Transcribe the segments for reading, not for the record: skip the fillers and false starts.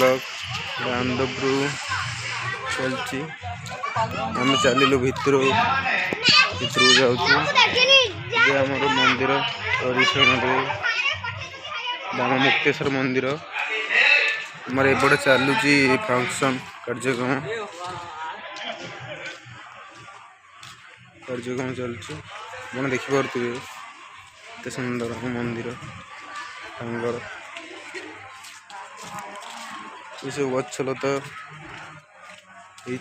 block Anandpur चलती आम चलू भितर जाऊँ आमर मंदिर परिसर दाम मुक्तेश्वर मंदिर आमर एपटे चलुची फंक्शन कार्यक्रम चलुची मैंने देखिपे एत सुंदर मंदिर ये सब गछलता ये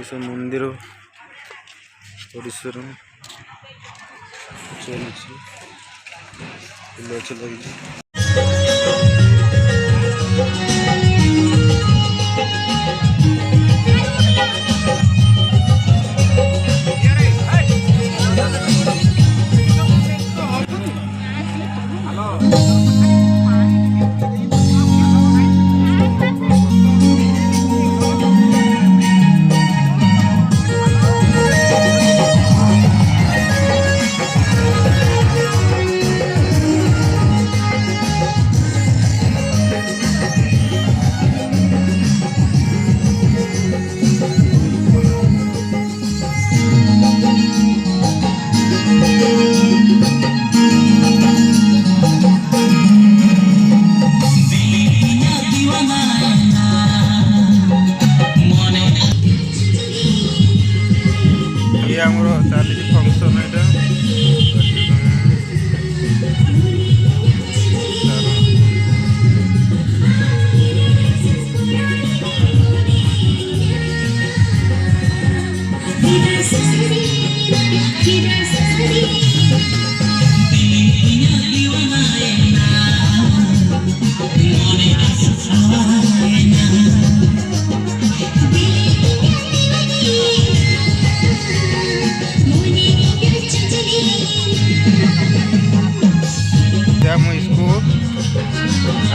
सब मंदिर परिसर चलती फूल गछ लगी चली फंक्शन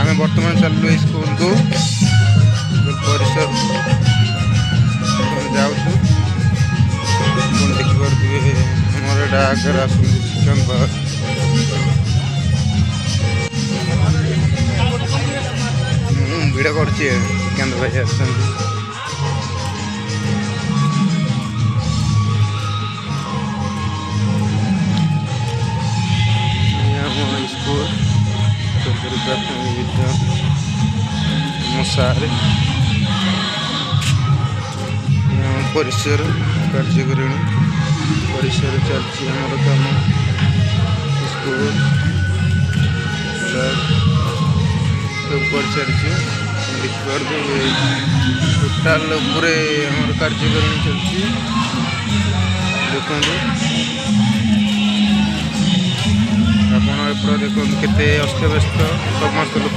आम बर्तमान चलु स्कूल को परिसर जाऊँ देखिपे आमर एटा आगे आस चिकन बार भिड़ कर चिकन भाई आस स्कूल मसारे परिसर कार्यकरिणी परिसर चलती आमर कम स्कूल सब कर चलती देखिए टोटाल पूरे आमर कार्यकरिणी चलती देखो आप देखो केते अस्त व्यस्त समस्त लोक